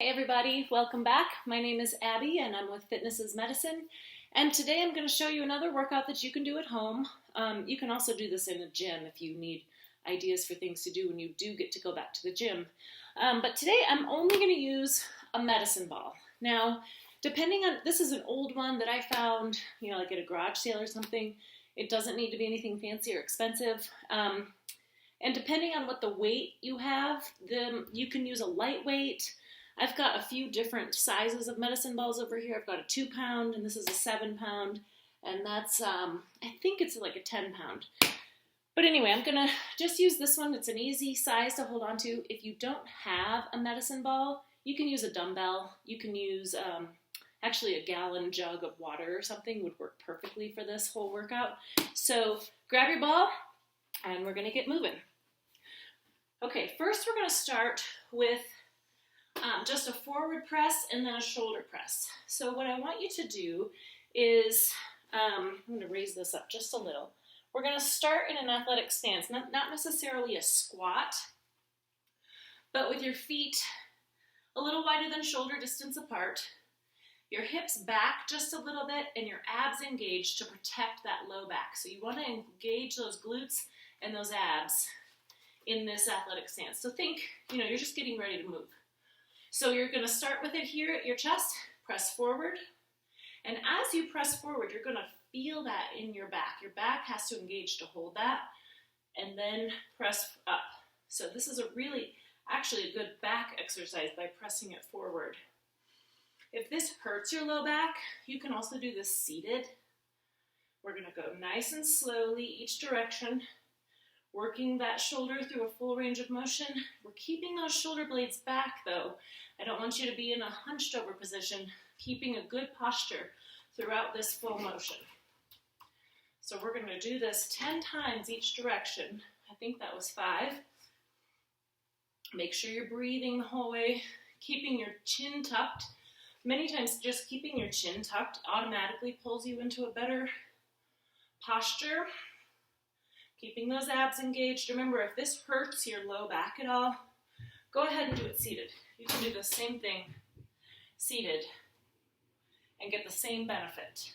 Hey everybody, welcome back. My name is Abby and I'm with Fitness is Medicine. And today I'm going to show you another workout that you can do at home. You can also do this in a gym if you need ideas for things to do when you do get to go back to the gym. But today I'm only going to use a medicine ball. Now, depending on, this is an old one that I found, like at a garage sale or something. It doesn't need to be anything fancy or expensive. And depending on what the weight you have, you can use a lightweight. I've got a few different sizes of medicine balls over here. I've got a 2-pound, and this is a 7-pound, and that's, I think it's like a 10-pound. But anyway, I'm going to just use this one. It's an easy size to hold on to. If you don't have a medicine ball, you can use a dumbbell. You can use, actually a gallon jug of water or something would work perfectly for this whole workout. So grab your ball, and we're going to get moving. Okay, first we're going to start with just a forward press and then a shoulder press. So what I want you to do is, I'm going to raise this up just a little. We're going to start in an athletic stance, not necessarily a squat, but with your feet a little wider than shoulder distance apart, your hips back just a little bit, and your abs engaged to protect that low back. So you want to engage those glutes and those abs in this athletic stance. So think, you're just getting ready to move. So you're going to start with it here at your chest, press forward, and as you press forward, you're going to feel that in your back. Your back has to engage to hold that, and then press up. So this is actually a good back exercise by pressing it forward. If this hurts your low back, you can also do this seated. We're going to go nice and slowly each direction, working that shoulder through a full range of motion. We're keeping those shoulder blades back though. I don't want you to be in a hunched over position, keeping a good posture throughout this full motion. So we're going to do this 10 times each direction. I think that was 5. Make sure you're breathing the whole way, keeping your chin tucked. Many times just keeping your chin tucked automatically pulls you into a better posture. Keeping those abs engaged. Remember, if this hurts your low back at all, go ahead and do it seated. You can do the same thing seated and get the same benefit.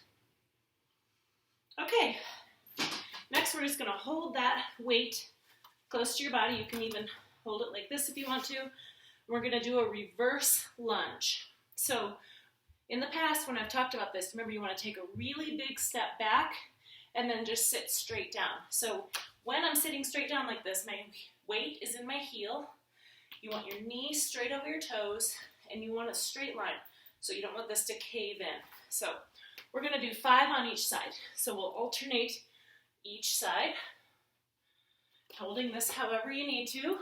Okay, next we're just going to hold that weight close to your body. You can even hold it like this if you want to. We're going to do a reverse lunge. So in the past when I've talked about this, remember you want to take a really big step back and then just sit straight down. So when I'm sitting straight down like this, my weight is in my heel. You want your knees straight over your toes, and you want a straight line. So you don't want this to cave in. So we're going to do 5 on each side. So we'll alternate each side, holding this however you need to.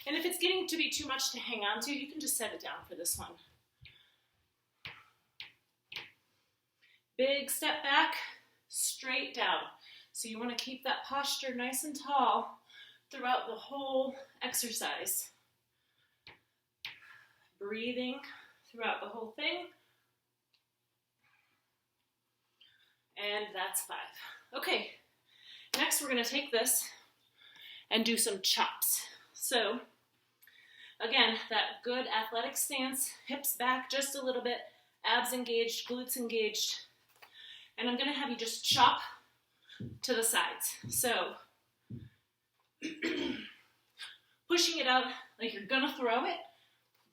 And if it's getting to be too much to hang on to, you can just set it down for this one. Big step back, straight down. So you want to keep that posture nice and tall throughout the whole exercise. Breathing throughout the whole thing. And that's 5. Okay, next we're going to take this and do some chops. So again, that good athletic stance, hips back just a little bit, abs engaged, glutes engaged. And I'm going to have you just chop to the sides. So pushing it out like you're going to throw it,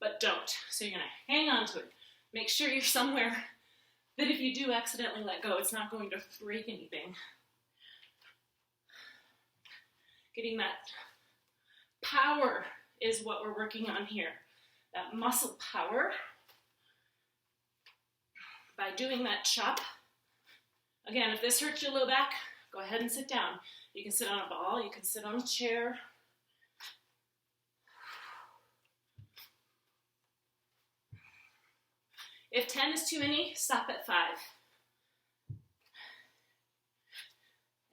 but don't. So you're going to hang on to it. Make sure you're somewhere that if you do accidentally let go, it's not going to break anything. Getting that power is what we're working on here. That muscle power. By doing that chop. Again, if this hurts your low back, go ahead and sit down. You can sit on a ball, you can sit on a chair. If 10 is too many, stop at 5.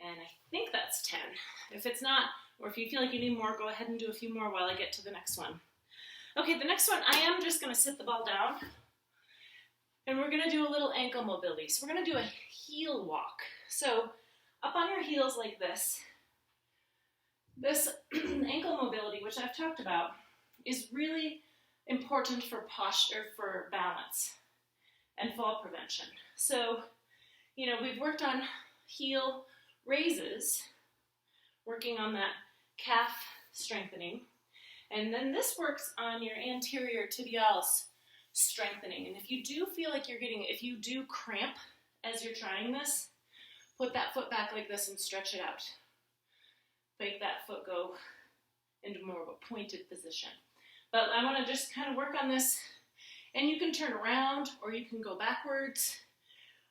And I think that's 10. If it's not, or if you feel like you need more, go ahead and do a few more while I get to the next one. Okay, the next one, I am just going to sit the ball down. And we're going to do a little ankle mobility. So we're going to do a heel walk. So up on your heels like this. This ankle mobility, which I've talked about, is really important for posture, for balance, and fall prevention. So, you know, we've worked on heel raises, working on that calf strengthening. And then this works on your anterior tibialis strengthening. And if you do feel like if you do cramp as you're trying this, put that foot back like this and stretch it out. Make that foot go into more of a pointed position. But I want to just kind of work on this, and you can turn around or you can go backwards.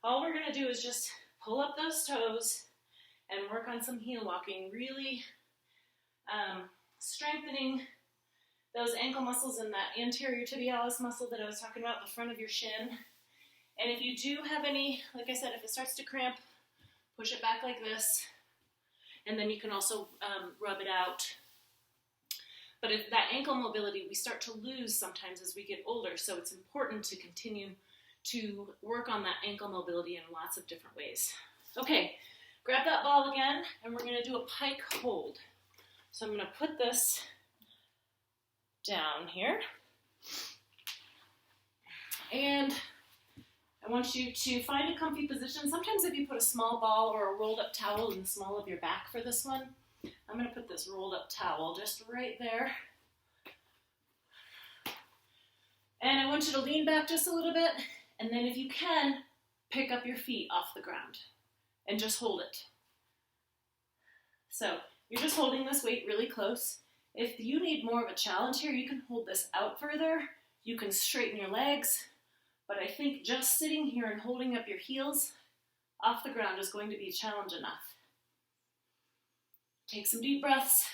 All we're going to do is just pull up those toes and work on some heel walking, really strengthening those ankle muscles and that anterior tibialis muscle that I was talking about, the front of your shin. And if you do have any, like I said, if it starts to cramp, push it back like this, and then you can also rub it out. But if that ankle mobility, we start to lose sometimes as we get older, so it's important to continue to work on that ankle mobility in lots of different ways. Okay, grab that ball again, and we're going to do a pike hold. So I'm going to put this down here, and I want you to find a comfy position. Sometimes if you put a small ball or a rolled up towel in the small of your back for this one, I'm going to put this rolled up towel just right there. And I want you to lean back just a little bit, and then if you can, pick up your feet off the ground and just hold it. So you're just holding this weight really close. If you need more of a challenge here, you can hold this out further. You can straighten your legs, but I think just sitting here and holding up your heels off the ground is going to be a challenge enough. Take some deep breaths.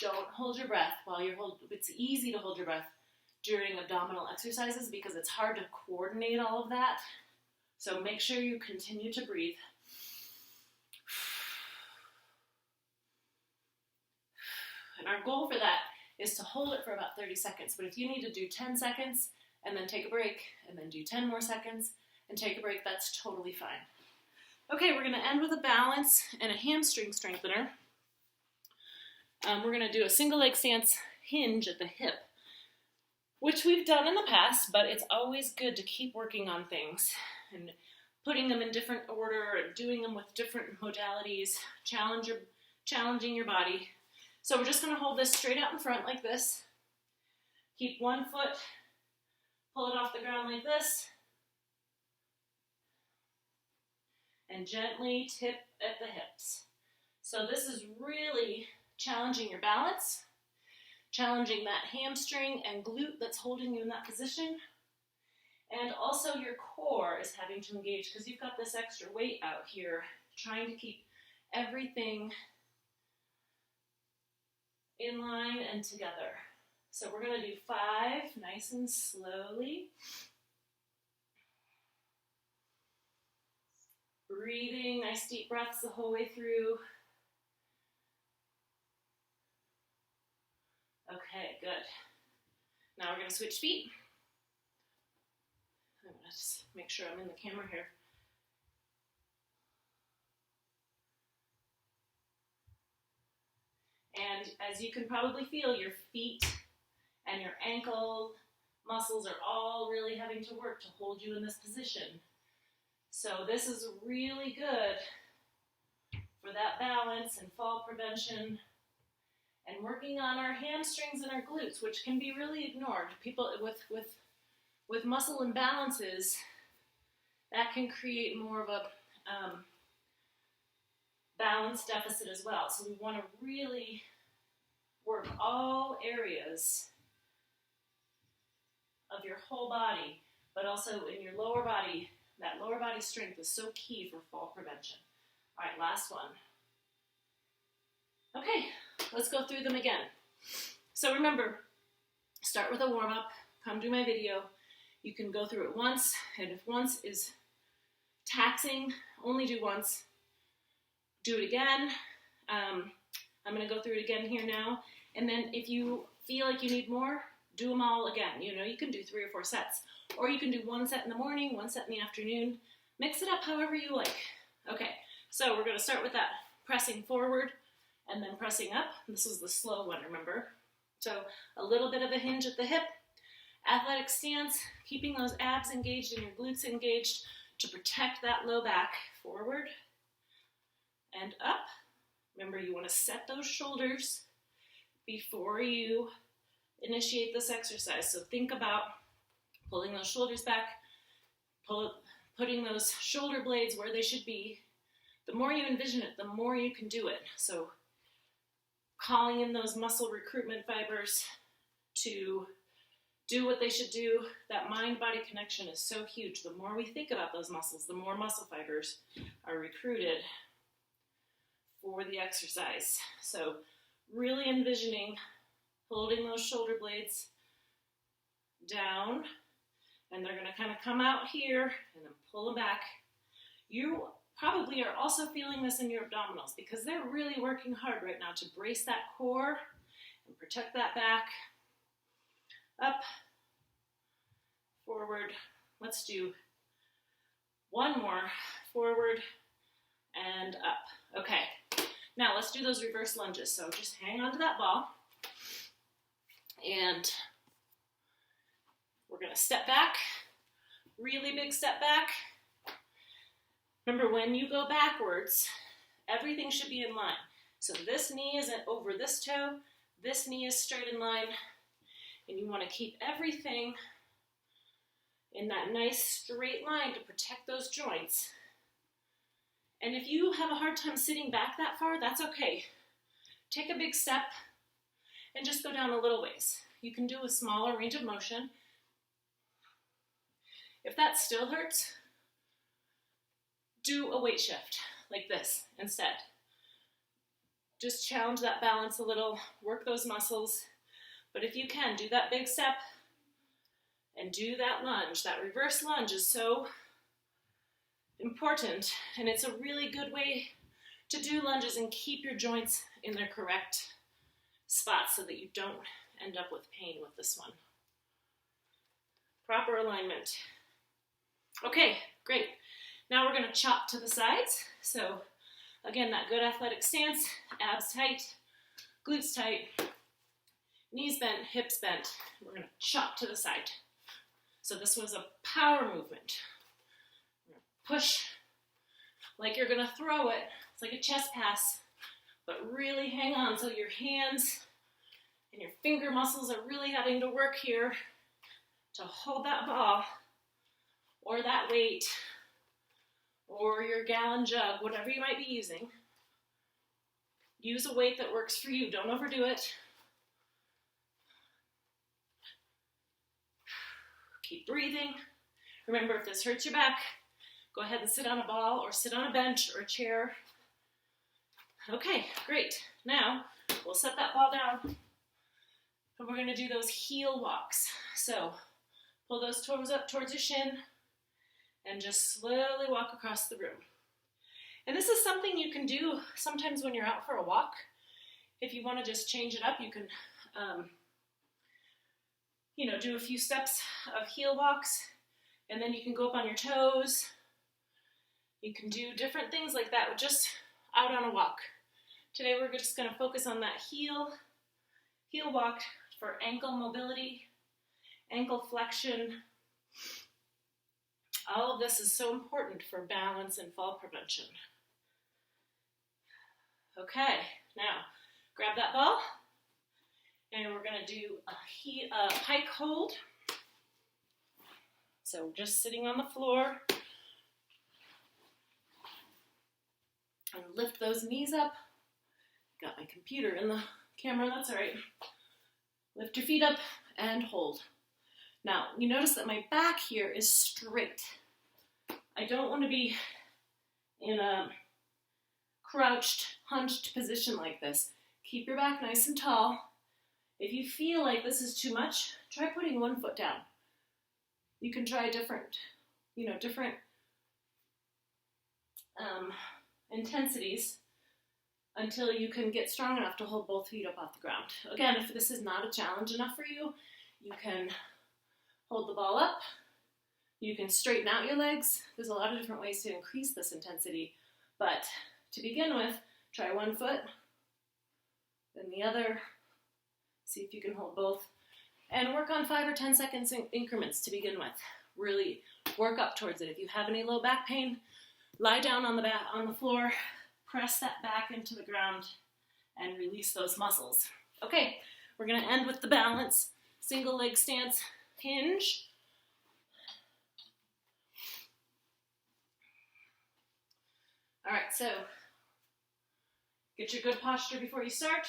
Don't hold your breath while you're holding. It's easy to hold your breath during abdominal exercises because it's hard to coordinate all of that. So make sure you continue to breathe. And our goal for that is to hold it for about 30 seconds. But if you need to do 10 seconds and then take a break and then do 10 more seconds and take a break, that's totally fine. Okay, we're going to end with a balance and a hamstring strengthener. We're going to do a single leg stance hinge at the hip, which we've done in the past, but it's always good to keep working on things and putting them in different order and doing them with different modalities, challenging your body. So we're just going to hold this straight out in front like this. Keep one foot, pull it off the ground like this, and gently tip at the hips. So this is really challenging your balance, challenging that hamstring and glute that's holding you in that position, and also your core is having to engage because you've got this extra weight out here, trying to keep everything in line and together. So we're going to do 5 nice and slowly. Breathing, nice deep breaths the whole way through. Okay, good. Now we're going to switch feet. I'm going to just make sure I'm in the camera here. And as you can probably feel, your feet and your ankle muscles are all really having to work to hold you in this position. So this is really good for that balance and fall prevention and working on our hamstrings and our glutes, which can be really ignored. People with muscle imbalances, that can create more of a balance deficit as well. So we want to really work all areas of your whole body, but also in your lower body. That lower body strength is so key for fall prevention. All right, last one. Okay, let's go through them again. So remember, start with a warm-up, come do my video. You can go through it once, and if once is taxing, only do once. Do it again. I'm going to go through it again here now. And then if you feel like you need more, do them all again. You know, you can do 3 or 4 sets. Or you can do 1 set in the morning, 1 set in the afternoon. Mix it up however you like. Okay, so we're going to start with that pressing forward and then pressing up. This is the slow one, remember? So a little bit of a hinge at the hip, athletic stance, keeping those abs engaged and your glutes engaged to protect that low back. Forward and up. Remember, you want to set those shoulders before you initiate this exercise. So think about pulling those shoulders back, putting those shoulder blades where they should be. The more you envision it, the more you can do it. So calling in those muscle recruitment fibers to do what they should do. That mind-body connection is so huge. The more we think about those muscles, the more muscle fibers are recruited for the exercise. So really envisioning holding those shoulder blades down, and they're going to kind of come out here and then pull them back. You probably are also feeling this in your abdominals because they're really working hard right now to brace that core and protect that back. Up, forward. Let's do one more. Forward and up. Okay, now let's do those reverse lunges. So just hang on to that ball. And we're going to step back, really big step back. Remember, when you go backwards, everything should be in line. So this knee isn't over this toe, this knee is straight in line, and you want to keep everything in that nice straight line to protect those joints. And if you have a hard time sitting back that far, that's okay. Take a big step and just go down a little ways. You can do a smaller range of motion. If that still hurts, do a weight shift like this instead. Just challenge that balance a little, work those muscles. But if you can, do that big step and do that lunge. That reverse lunge is so important, and it's a really good way to do lunges and keep your joints in their correct spots so that you don't end up with pain with this one. Proper alignment. Okay, great. Now we're going to chop to the sides. So again, that good athletic stance, abs tight, glutes tight, knees bent, hips bent. We're going to chop to the side. So this was a power movement. Push like you're going to throw it. It's like a chest pass, but really hang on so your hands and your finger muscles are really having to work here to hold that ball or that weight or your gallon jug, whatever you might be using. Use a weight that works for you. Don't overdo it. Keep breathing. Remember, if this hurts your back, go ahead and sit on a ball or sit on a bench or a chair. Okay, great. Now, we'll set that ball down and we're going to do those heel walks. So, pull those toes up towards your shin and just slowly walk across the room. And this is something you can do sometimes when you're out for a walk. If you want to just change it up, you can do a few steps of heel walks, and then you can go up on your toes. You can do different things like that just out on a walk. Today we're just going to focus on that heel walk for ankle mobility, ankle flexion. All of this is so important for balance and fall prevention. Okay, now grab that ball and we're going to do a pike hold. So just sitting on the floor and lift those knees up. Got my computer in the camera, that's all right. Lift your feet up and hold. Now, you notice that my back here is straight. I don't want to be in a crouched, hunched position like this. Keep your back nice and tall. If you feel like this is too much, try putting one foot down. You can try different intensities until you can get strong enough to hold both feet up off the ground. Again, if this is not a challenge enough for you, you can hold the ball up. You can straighten out your legs. There's a lot of different ways to increase this intensity. But to begin with, try one foot, then the other. See if you can hold both. And work on 5 or 10 seconds increments to begin with. Really work up towards it. If you have any low back pain, lie down on the floor, press that back into the ground, and release those muscles. Okay, we're going to end with the balance. Single leg stance, hinge. All right, so get your good posture before you start.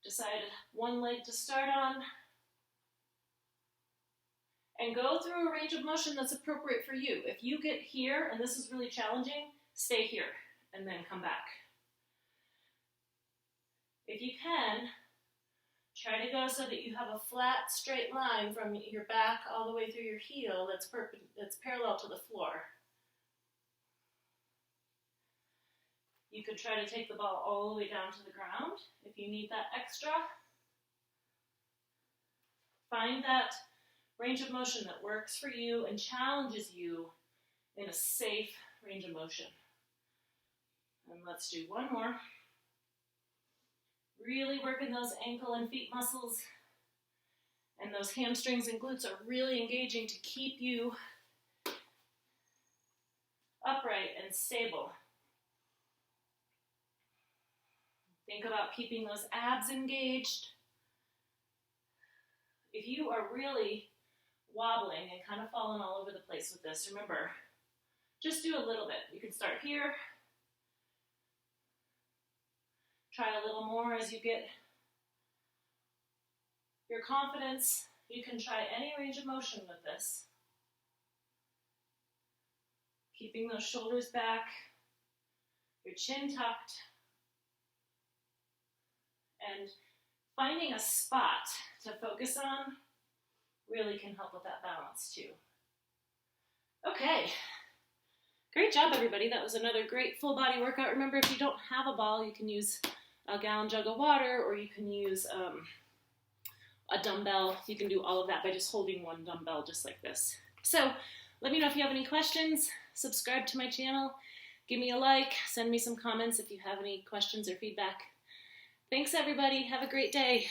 Decide one leg to start on. And go through a range of motion that's appropriate for you. If you get here and this is really challenging, stay here and then come back. If you can, try to go so that you have a flat, straight line from your back all the way through your heel that's parallel to the floor. You could try to take the ball all the way down to the ground if you need that extra. Find that range of motion that works for you and challenges you in a safe range of motion. And let's do one more. Really working those ankle and feet muscles, and those hamstrings and glutes are really engaging to keep you upright and stable. Think about keeping those abs engaged. If you are really wobbling and kind of falling all over the place with this, remember, just do a little bit. You can start here. Try a little more as you get your confidence. You can try any range of motion with this. Keeping those shoulders back, your chin tucked, and finding a spot to focus on really can help with that balance too. Okay. Great job, everybody. That was another great full body workout. Remember, if you don't have a ball, you can use a gallon jug of water, or you can use a dumbbell. You can do all of that by just holding one dumbbell just like this. So let me know if you have any questions. Subscribe to my channel. Give me a like. Send me some comments if you have any questions or feedback. Thanks, everybody. Have a great day.